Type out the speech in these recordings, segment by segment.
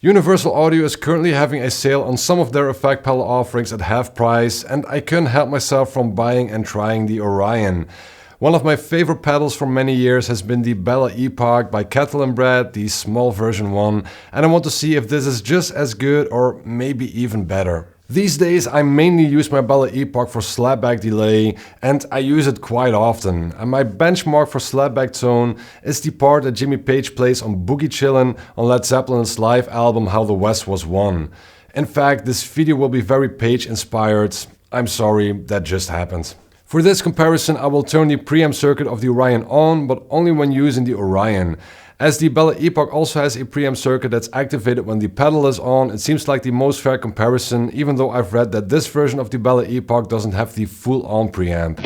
Universal Audio is currently having a sale on some of their effect pedal offerings at half price, and I couldn't help myself from buying and trying the Orion. One of my favorite pedals for many years has been the Belle Epoch by Kettle and Brad, the small version 1, and I want to see if this is just as good or maybe even better. These days I mainly use my Belle Epoch for slapback delay, and I use it quite often. And my benchmark for slapback tone is the part that Jimmy Page plays on Boogie Chillin' on Led Zeppelin's live album How the West Was Won. In fact, this video will be very Page inspired. I'm sorry, that just happened. For this comparison I will turn the preamp circuit of the Orion on, but only when using the Orion. As the Belle Epoch also has a preamp circuit that's activated when the pedal is on, it seems like the most fair comparison, even though I've read that this version of the Belle Epoch doesn't have the full on preamp.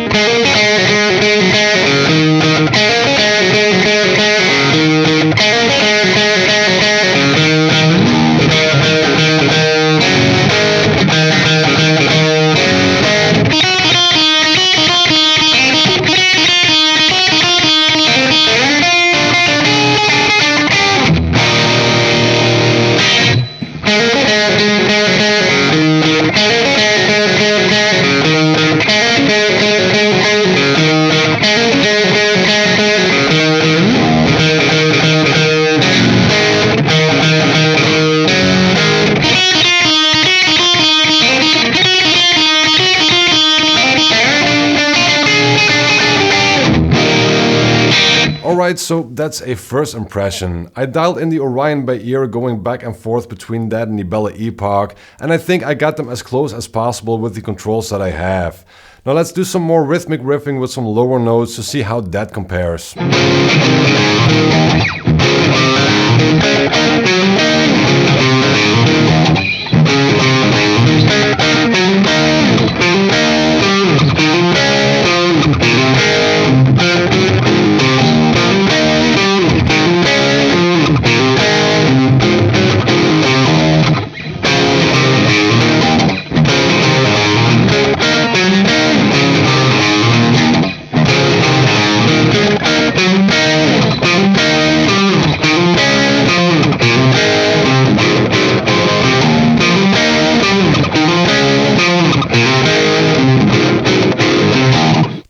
Alright, so that's a first impression. I dialed in the Orion by ear, going back and forth between that and the Belle Epoch, and I think I got them as close as possible with the controls that I have. Now let's do some more rhythmic riffing with some lower notes to see how that compares.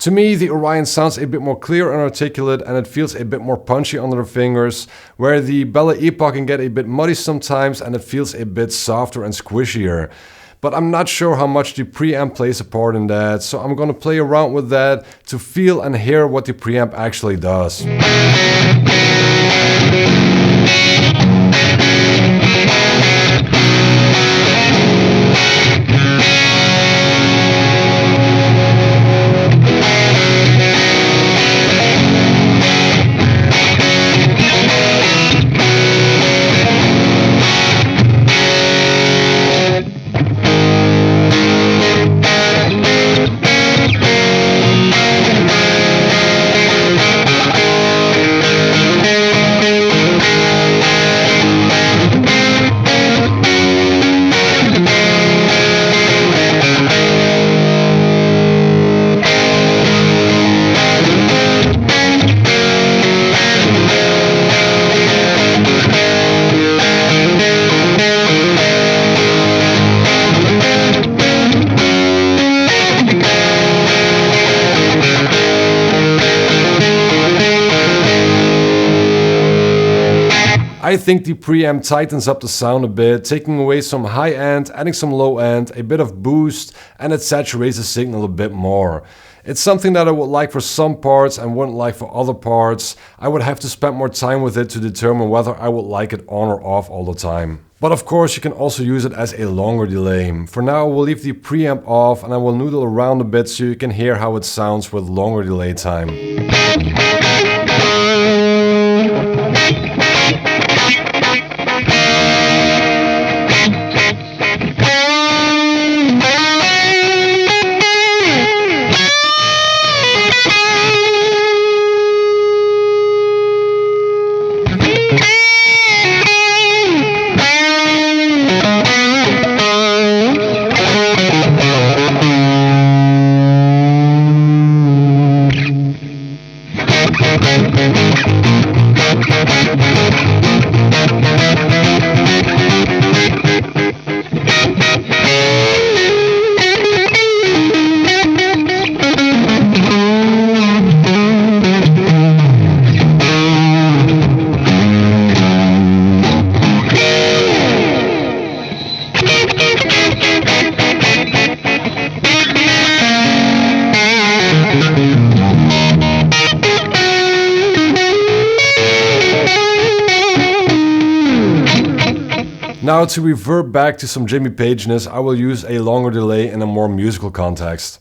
To me, the Orion sounds a bit more clear and articulate, and it feels a bit more punchy under the fingers, where the Belle Epoch can get a bit muddy sometimes and it feels a bit softer and squishier. But I'm not sure how much the preamp plays a part in that, so I'm gonna play around with that to feel and hear what the preamp actually does. I think the preamp tightens up the sound a bit, taking away some high end, adding some low end, a bit of boost, and it saturates the signal a bit more. It's something that I would like for some parts and wouldn't like for other parts. I would have to spend more time with it to determine whether I would like it on or off all the time. But of course you can also use it as a longer delay. For now I will leave the preamp off and I will noodle around a bit so you can hear how it sounds with longer delay time. Now to revert back to some Jimmy Page-ness, I will use a longer delay in a more musical context.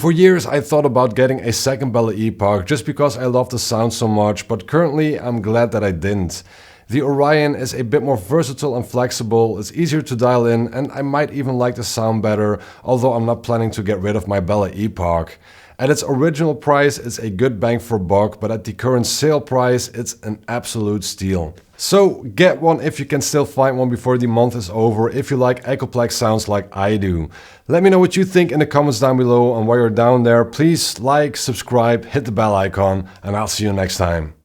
For years I thought about getting a second Belle Epoch just because I love the sound so much, but currently I'm glad that I didn't. The Orion is a bit more versatile and flexible, it's easier to dial in, and I might even like the sound better, although I'm not planning to get rid of my Belle Epoch. At its original price it's a good bang for buck, but at the current sale price it's an absolute steal. So get one if you can still find one before the month is over, if you like Echoplex sounds like I do. Let me know what you think in the comments down below, and while you're down there, please like, subscribe, hit the bell icon, and I'll see you next time.